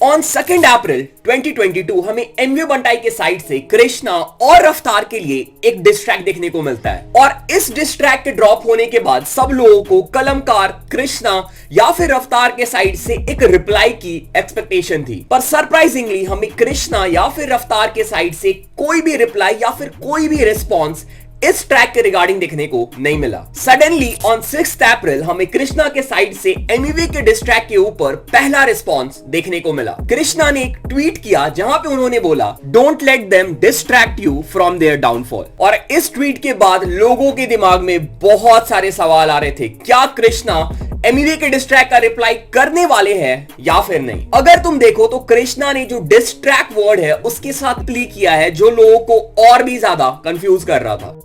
On 2 अप्रैल 2022 हमें MV बंटाई के side से कृष्णा और रफ्तार के लिए एक डिस ट्रैक देखने को मिलता है और इस डिस ट्रैक के ड्रॉप होने के बाद सब लोगों को कलमकार कृष्णा या फिर रफ्तार के साइड से एक रिप्लाई की एक्सपेक्टेशन थी, पर सरप्राइजिंगली हमें कृष्णा या फिर रफ्तार के साइड से कोई भी रिप्लाई या फिर कोई भी रिस्पॉन्स इस ट्रैक के रिगार्डिंग देखने को नहीं मिला। सडनली ऑन 6 अप्रैल हमें कृष्णा के साइड से एमवी के डिस ट्रैक के ऊपर पहला रिस्पॉन्स देखने को मिला। कृष्णा ने एक ट्वीट किया जहां पे उन्होंने बोला, don't let them distract you from their downfall. और इस ट्वीट के बाद लोगों के दिमाग में बहुत सारे सवाल आ रहे थे, क्या कृष्णा एमवी के डिस ट्रैक का रिप्लाई करने वाले हैं या फिर नहीं। अगर तुम देखो तो कृष्णा ने जो डिस ट्रैक वर्ड है उसके साथ प्ले किया है जो लोगों को और भी ज्यादा कंफ्यूज कर रहा था।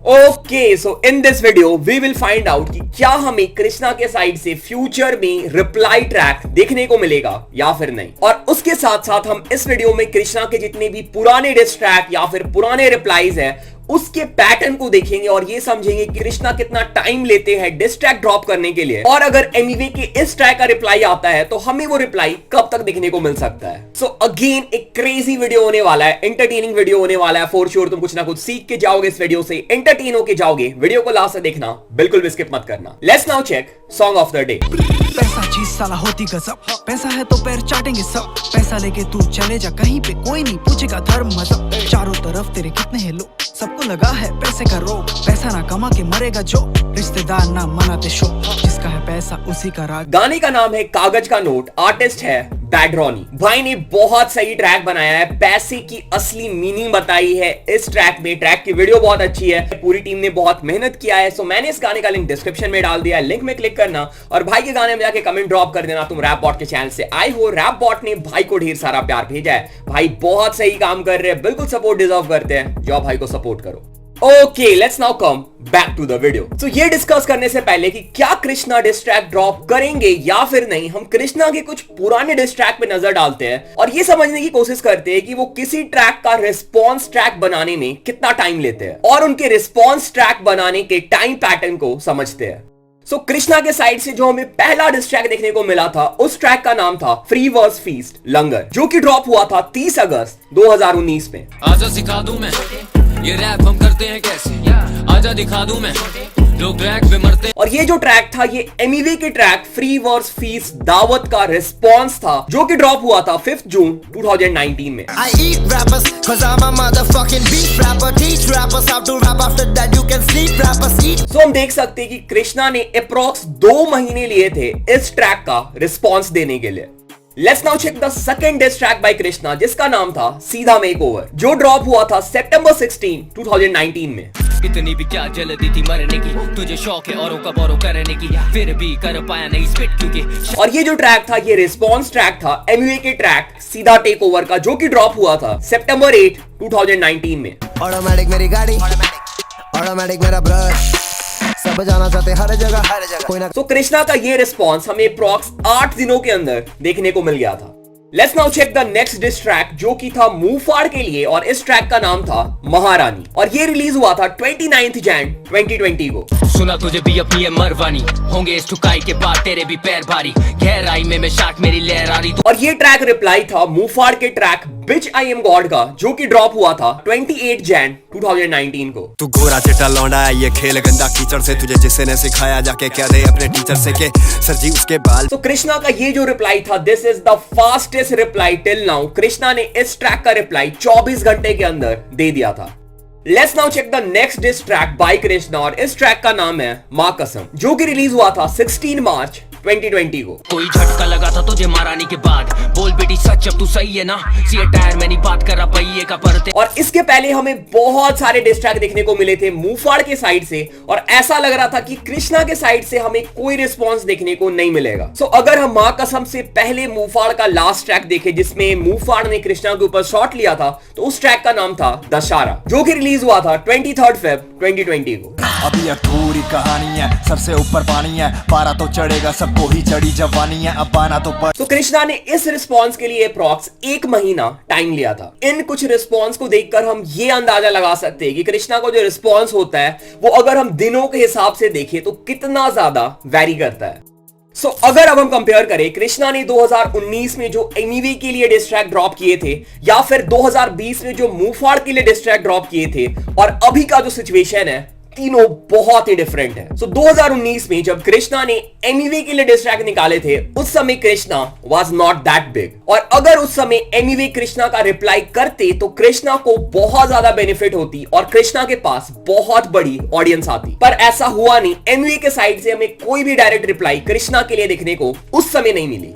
Okay, so in this video we will find out कि क्या हमें कृष्णा के साइड से फ्यूचर में रिप्लाई ट्रैक देखने को मिलेगा या फिर नहीं। और उसके साथ साथ हम इस वीडियो में कृष्णा के जितने भी पुराने डिस ट्रैक या फिर पुराने रिप्लाईज हैं उसके पैटर्न को देखेंगे और ये समझेंगे कि कृष्णा कितना टाइम लेते हैं डिस ट्रैक ड्रॉप करने के लिए, और अगर एमवी के इस ट्रैक का रिप्लाई आता है तो हमें वो रिप्लाई कब तक देखने को मिल सकता है। सो अगेन एक क्रेजी वीडियो होने वाला है, एंटरटेनिंग वीडियो होने वाला है। फॉर श्योर तुम कुछ ना कुछ सीख के जाओगे इस वीडियो से, एंटरटेन होके जाओगे। वीडियो को लास्ट से देखना, बिल्कुल भी स्किप मत करना। Let's now check song of the day. पैसा चीज साला होती गजब, पैसा है तो पैर चाटेंगे सब, पैसा लेके तू चले जा कहीं पे कोई नहीं पूछेगा धर्म मजहब, चारों तरफ तेरे कितने हैं लोग, सबको लगा है पैसे का रोग, पैसा ना कमा के मरेगा जो, रिश्तेदार ना मनाते शो, जिसका है पैसा उसी का राज। गाने का नाम है कागज का नोट, आर्टिस्ट है बैड रॉनी। भाई ने बहुत सही ट्रैक बनाया है, पैसे की असली मीनिंग बताई है इस ट्रैक में। ट्रैक की वीडियो बहुत अच्छी है, पूरी टीम ने बहुत मेहनत किया है। सो मैंने इस गाने का लिंक डिस्क्रिप्शन में डाल दिया है, लिंक में क्लिक करना और भाई के गाने में जाके कमेंट ड्रॉप कर देना तुम रैप बॉट के चैनल से आए हो। रैप बॉट ने भाई को ढेर सारा प्यार भेजा है, भाई बहुत सही काम कर रहे हैं, बिल्कुल सपोर्ट डिजर्व करते हैं, जाओ भाई को सपोर्ट करो। Okay, let's now come back to the video. तो ये डिस्कस करने से पहले कि क्या कृष्णा डिस ट्रैक ड्रॉप करेंगे या फिर नहीं, हम कृष्णा के कुछ पुराने डिस ट्रैक पे नजर डालते हैं और ये समझने की कोशिश करते हैं कि वो किसी ट्रैक का रिस्पॉन्स ट्रैक बनाने में कितना टाइम लेते हैं और उनके रिस्पॉन्स ट्रैक बनाने के टाइम पैटर्न को समझते हैं। सो कृष्णा के साइड से जो हमें पहला डिस ट्रैक देखने को मिला था उस ट्रैक का नाम था फ्री वर्स फीस्ट लंगर, जो कि ड्रॉप हुआ था 30 अगस्त 2019 में। आजा सिखा दूं मैं ये रैप हम करते हैं कैसे, आजा दिखा दूं मैं लोग ट्रैक पे मरते। और ये जो ट्रैक था ये एमवी के ट्रैक फ्री वर्स फीस दावत का रिस्पॉन्स था जो कि ड्रॉप हुआ था 5 जून 2019 में। So हम देख सकते हैं कि कृष्णा ने अप्रॉक्स 2 महीने लिए थे इस ट्रैक का रिस्पॉन्स देने के लिए। Let's now check the second diss track by Krishna जिसका नाम था सीधा मेकओवर, जो ड्रॉप हुआ था सितंबर 16, 2019 में। इतनी भी क्या जल्दी थी मरने की, तुझे शौक है औरों का बोरो करने की, फिर भी कर पाया नहीं स्पिट क्योंकि। और ये जो ट्रैक था ये रिस्पॉन्स ट्रैक था एमवी के ट्रैक सीधा टेक ओवर का, जो कि ड्रॉप हुआ था सितंबर 8, 2019 में। ऑटोमेटिक मेरी गाड़ी, ऑटोमेटिक मेरा ब्रश, सब जाना चाहते हर जगह कोई ना। तो कृष्णा का ये रिस्पॉन्स हमें अप्रॉक्स 8 दिनों के अंदर देखने को मिल गया था। Let's now check the next diss track जो कि था मुंहफाड़ के लिए और इस ट्रैक का नाम था महारानी और ये रिलीज हुआ था 29 जैन 2020 को। सुना तुझे भी अपनी है मरवानी, होंगे इस ठुकाई के बाद तेरे भी पैर भारी, गहराई में शार्क मेरी लहर आ रही। और ये ट्रैक रिप्लाई था मुंहफाड़ के track bitch I am god का, जो कि ड्रॉप हुआ था 28 जैन 2019 को। तू गोरा चिट्टा लौंडा है, ये खेल गंदा कीचड़ से, तुझे जिसे ने सिखाया जाके क्या दे अपने टीचर से के सर जी उसके बाल। तो कृष्णा का ये जो रिप्लाई था this is the fastest reply till now. Krishna ने इस ट्रैक का रिप्लाई 24 घंटे के अंदर दे दिया था। Let's now check the next diss track by Krishna और इस ट्रैक का नाम है मां कसम, जो कि रिलीज हुआ था 16 मार्च 2020 को। कोई झटका लगा था तुझे महारानी के बाद, बोल बेटी सच अब तू सही है ना, सीए टायर में नहीं बात कर रहा पहिए का परते। और इसके पहले हमें बहुत सारे डिस ट्रैक देखने को मिले थे मुंहफाड़ के साइड से और ऐसा लग रहा था कि कृष्णा के साइड से हमें कोई रिस्पॉन्स देखने को नहीं मिलेगा। सो अगर हम मां कसम से पहले मुंहफाड़ का लास्ट ट्रैक देखें जिसमें मुंहफाड़ ने कृष्णा के ऊपर शॉट लिया था, तो उस ट्रैक का नाम था दशहरा, जो कि रिलीज हुआ था 23 फेब 2020 को। अभी अधूरी कहानी है, सबसे ऊपर पानी है, पारा तो चढ़ेगा सबको ही चढ़ी जवानी है, अब आना तो कृष्णा ने इस रिस्पॉन्स के लिए अप्रॉक्स 1 महीना टाइम लिया था। इन कुछ रिस्पॉन्स को देखकर हम ये अंदाजा लगा सकते हैं कि कृष्णा को जो रिस्पॉन्स होता है वो अगर हम दिनों के हिसाब से देखें तो कितना ज्यादा वैरी करता है। सो अगर अब हम कंपेयर करें कृष्णा ने 2019 में जो एमिवे के लिए डिस ट्रैक ड्रॉप किए थे या फिर 2020 में जो मुंहफाड़ के लिए डिस ट्रैक ड्रॉप किए थे और अभी का जो सिचुएशन है, तीनों बहुत ही डिफरेंट है। सो 2019 में जब कृष्णा ने एमिवे के लिए डिस ट्रैक निकाले थे, उस समय Krishna was not that big, और अगर उस समय एमिवे कृष्णा का रिप्लाई करते तो कृष्णा को बहुत ज्यादा बेनिफिट होती और कृष्णा के पास बहुत बड़ी ऑडियंस आती। पर ऐसा हुआ नहीं। एमिवे के साइड से हमें कोई भी डायरेक्ट रिप्लाई कृष्णा के लिए देखने को उस समय नहीं मिली।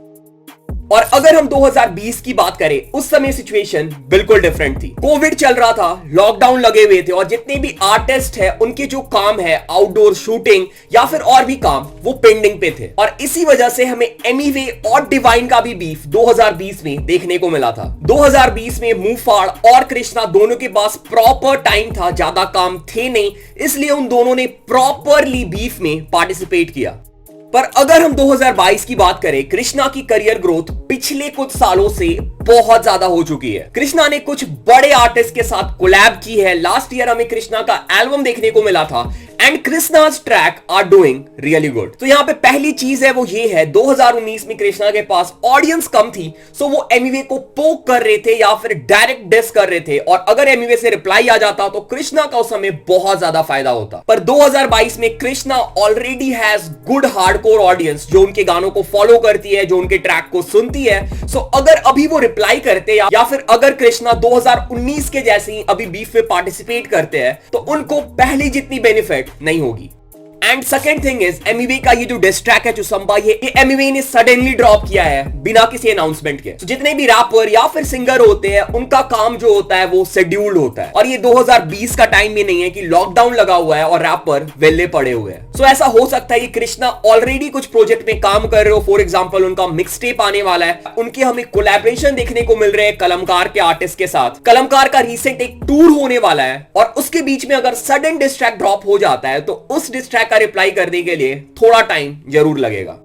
और अगर हम 2020 की बात करें, उस समय सिचुएशन बिल्कुल डिफरेंट थी। कोविड चल रहा था, लॉकडाउन लगे हुए थे और जितने भी आर्टिस्ट हैं उनके जो काम है आउटडोर शूटिंग या फिर और भी काम, वो पेंडिंग पे थे और इसी वजह से हमें एमिवे और डिवाइन का भी बीफ 2020 में देखने को मिला था। 2020 में मुंहफाड़ और कृष्णा दोनों के पास प्रॉपर टाइम था, ज्यादा काम थे नहीं, इसलिए उन दोनों ने प्रॉपरली बीफ में पार्टिसिपेट किया। पर अगर हम 2022 की बात करें, कृष्णा की करियर ग्रोथ पिछले कुछ सालों से बहुत ज्यादा हो चुकी है। कृष्णा ने कुछ बड़े आर्टिस्ट के साथ कोलैब की है। लास्ट ईयर हमें कृष्णा का एल्बम देखने को मिला था एंड कृष्णा's track are doing really good. तो यहाँ पे पहली चीज है वो ये है, 2019 में कृष्णा के पास ऑडियंस कम थी, सो वो एमिवे को पोक कर रहे थे या फिर डायरेक्ट डिस कर रहे थे, और अगर एमिवे से रिप्लाई आ जाता तो कृष्णा का उस समय बहुत ज्यादा फायदा होता। पर 2022 में Krishna already has good hardcore audience जो उनके गानों को फॉलो करती है, जो उनके ट्रैक को सुनती है। सो अगर अभी वो रिप्लाई करते या फिर अगर कृष्णा 2019 के जैसे ही अभी बीफ में पार्टिसिपेट करते हैं तो उनको पहले जितनी बेनिफिट नहीं होगी। And second thing is, Emiway का ये जो डिस ट्रैक है चुसंबा, ये एमिवे ने सडनली ड्रॉप किया है बिना किसी अनाउंसमेंट के। तो जितने भी रैपर या फिर सिंगर होते हैं उनका काम जो होता है वो शेड्यूल्ड होता है, और ये 2020 का टाइम भी नहीं है कि लॉकडाउन लगा हुआ है और रैपर वेले पड़े हुए हैं। सो ऐसा हो सकता है कि कृष्णा ऑलरेडी कुछ प्रोजेक्ट में काम कर रहे हो। फॉर एग्जाम्पल उनका मिक्स टेप आने वाला है, उनके हमें कोलैबोरेशन देखने को मिल रहे हैं कलमकार के आर्टिस्ट के साथ। कलमकार का रिसेंट एक टूर होने वाला है और उसके बीच में अगर सडन डिस ट्रैक ड्रॉप हो जाता है तो उस डिस ट्रैक का रिप्लाई करने के लिए थोड़ा टाइम जरूर लगेगा।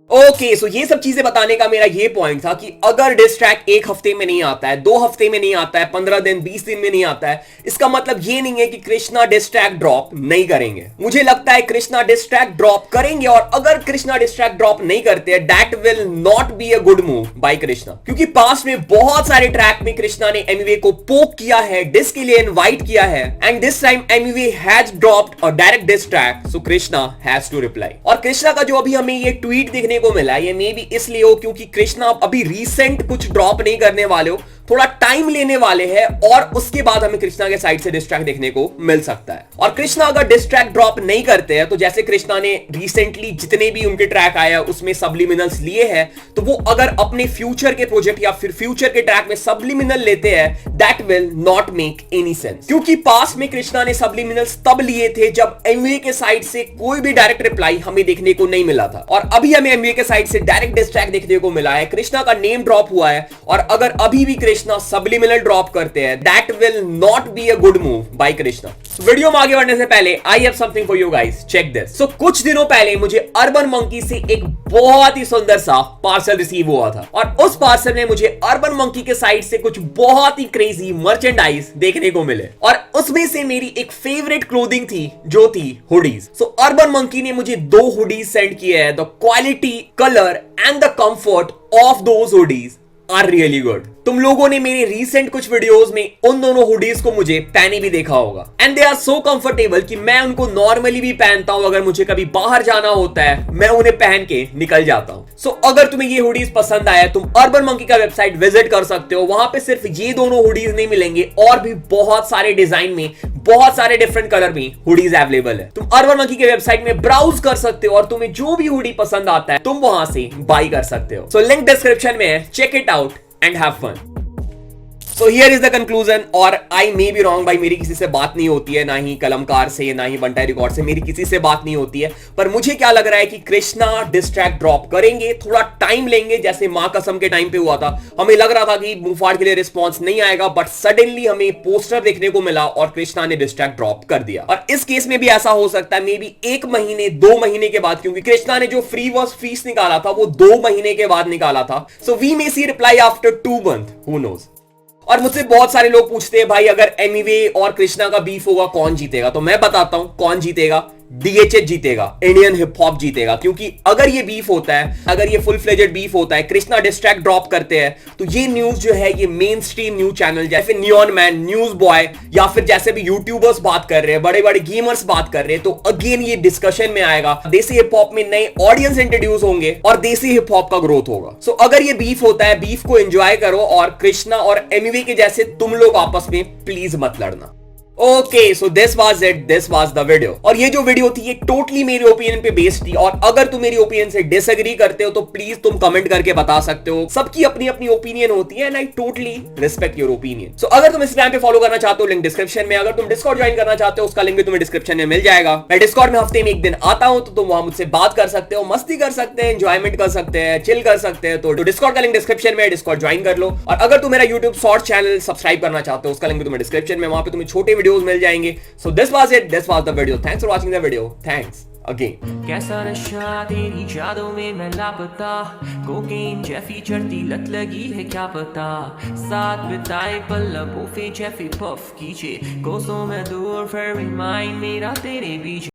ओके, सो ये सब चीजें बताने का मेरा ये पॉइंट था कि अगर डिस ट्रैक एक हफ्ते में नहीं आता है, 2 हफ्ते में नहीं आता है, 15 दिन 20 दिन में नहीं आता है, इसका मतलब ये नहीं है कि कृष्णा डिस ट्रैक ड्रॉप नहीं करेंगे। मुझे लगता है कृष्णा डिस ट्रैक ड्रॉप करेंगे, और अगर कृष्णा डिस ट्रैक ड्रॉप नहीं करते हैं, that will not be a good move by Krishna, क्योंकि पास्ट में बहुत सारे ट्रैक में कृष्णा ने एमिवे को पोक किया है, डिस के लिए इनवाइट किया है, and this time Emiway has dropped a direct diss track, so Krishna has to reply. और कृष्णा का जो अभी हमें ये ट्वीट देखने को मिला, ये मे बी इसलिए हो क्योंकि कृष्णा अभी रीसेंट कुछ ड्रॉप नहीं करने वाले हो, थोड़ा टाइम लेने वाले हैं और उसके बाद हमें कृष्णा के साइड से डिस ट्रैक देखने को मिल सकता है। और कृष्णा अगर डिस ट्रैक ड्रॉप नहीं करते हैं, तो जैसे कृष्णा ने रिसेंटली जितने भी उनके ट्रैक आया उसमें सब्लिमिनल्स लिए हैं, तो वो अगर अपने फ्यूचर के प्रोजेक्ट या फिर फ्यूचर के ट्रैक में सब्लिमिनल लेते हैं, that will not make any sense, क्योंकि पास्ट में कृष्णा ने सब्लिमिनल्स तब लिए थे जब एमवे के साइड से कोई भी डायरेक्ट रिप्लाई हमें देखने को नहीं मिला था, और अभी हमें एमवे के साइड से डायरेक्ट डिस ट्रैक देखने को मिला है। कृष्णा का नेम ड्रॉप हुआ है, और अगर अभी भी कृष्णा सब्लिमिनल ड्रॉप करते हैं, that will not be a good move by Krishna. Video में आगे बढ़ने से पहले I have something for you guys, check this. So कुछ दिनों पहले मुझे अर्बन मंकी से एक बहुत ही सुंदर सा पार्सल रिसीव हुआ था, और उस पार्सल में मुझे अर्बन मंकी के साइड से कुछ बहुत ही क्रेजी मर्चेंडाइज देखने को मिले, और उसमें से मेरी एक फेवरेट क्लोथिंग थी जो थी हुडीज। सो अर्बन मंकी ने मुझे 2 हुडीज सेंड किए हैं। The quality, colour and the comfort of those hoodies are really good. तुम लोगों ने मेरे रीसेंट कुछ वीडियोस में उन दोनों हुडीज को मुझे पहने भी देखा होगा, and they are so comfortable कि मैं उनको नॉर्मली भी पहनता हूं। अगर मुझे कभी बाहर जाना होता है, मैं उन्हें पहन के निकल जाता हूं। सो अगर तुम्हें ये हुडीज पसंद आया, तुम अर्बन मंकी का वेबसाइट विजिट कर सकते हो। वहां पे सिर्फ ये दोनों हुडीज नहीं मिलेंगे, और भी बहुत सारे डिजाइन में, बहुत सारे डिफरेंट कलर में हुडीज अवेलेबल है। तुम अर्बन मंकी के वेबसाइट में ब्राउज कर सकते हो, और तुम्हें जो भी हुडी पसंद आता है तुम वहां से बाई कर सकते हो। सो लिंक डिस्क्रिप्शन में है, check it out and have fun. So here is the conclusion, और I may be wrong भाई, मेरी किसी से बात नहीं होती है, ना ही कलमकार से, ना ही बंटाई रिकॉर्ड से, मेरी किसी से बात नहीं होती है। पर मुझे क्या लग रहा है कि कृष्णा डिस ट्रैक ड्रॉप करेंगे, थोड़ा टाइम लेंगे, जैसे मां कसम के टाइम पे हुआ था। हमें लग रहा था कि मुंहफाड़ के लिए रिस्पॉन्स नहीं आएगा, बट सडनली हमें पोस्टर देखने को मिला और कृष्णा ने डिस ट्रैक ड्रॉप कर दिया। और इस केस में भी ऐसा हो सकता है, मे बी 1 महीने 2 महीने के बाद, क्योंकि कृष्णा ने जो फ्री वर्स फीस निकाला था वो 2 महीने के बाद निकाला था। So we may see reply after 2 month, who knows. और मुझसे बहुत सारे लोग पूछते हैं भाई, अगर एमिवे और कृष्णा का बीफ होगा कौन जीतेगा, तो मैं बताता हूं कौन जीतेगा। DHH जीतेगा, इंडियन हिप हॉप जीतेगा। क्योंकि अगर ये बीफ होता है, अगर ये फुल फ्लेजेड बीफ होता है, कृष्णा डिस ट्रैक ड्रॉप करते हैं, तो ये न्यूज जो है ये मेन स्ट्रीम न्यूज चैनल जैसे नियॉन मैन, न्यूज बॉय या फिर जैसे भी यूट्यूबर्स बात कर रहे हैं, बड़े बड़े गेमर्स बात कर रहे हैं, तो अगेन ये डिस्कशन में आएगा। देसी हिप हॉप में नए ऑडियंस इंट्रोड्यूस होंगे और देसी हिप हॉप का ग्रोथ होगा। सो अगर ये बीफ होता है, बीफ को एंजॉय करो और कृष्णा और एमवी के जैसे तुम लोग आपस में प्लीज मत लड़ना। Okay, so this was it, this was the video. और ये जो वीडियो थी ये टोटली मेरी ओपिनियन पे बेस्ड थी, और अगर तुम मेरी ओपिनियन से डिसएग्री करते हो तो प्लीज तुम कमेंट करके बता सकते हो। सबकी अपनी अपनी ओपिनियन होती है and I totally respect your opinion. So अगर तुम इंस्टाग्राम पे फॉलो करना चाहते हो, लिंक डिस्क्रिप्शन में। अगर तुम डिस्कॉर्ड ज्वाइन करना चाहते हो, उसका लिंक भी तुम्हें डिस्क्रिप्शन में मिल जाएगा। मैं डिस्कॉर्ड में हफ्ते में एक दिन आता हूं, तो तुम वहां मुझसे बात कर सकते हो, मस्ती कर सकते हैं, एंजॉयमेंट कर सकते हैं, चिल कर सकते हैं। तो डिस्कॉर्ड का लिंक डिस्क्रिप्शन में, डिस्कॉर्ड ज्वाइन कर लो। और अगर तुम मेरा यूट्यूब शॉर्ट चैनल सब्सक्राइब करना चाहते हो, उसका लिंक भी तुम्हें डिस्क्रिप्शन में, वहां पे तुम्हें छोटे वीडियोस मिल जाएंगे। So this was it. This was the video. Thanks for watching the video. Thanks again. कैसा नशा तेरी यादों में मैं लापता, कोकेन जैसी चढ़ती लत लगी है क्या पता, साथ बिताए पल लबों पे जैसे पफ कीजिए, कोसों में दूर फिर भी माइंड मेरा तेरे बीच।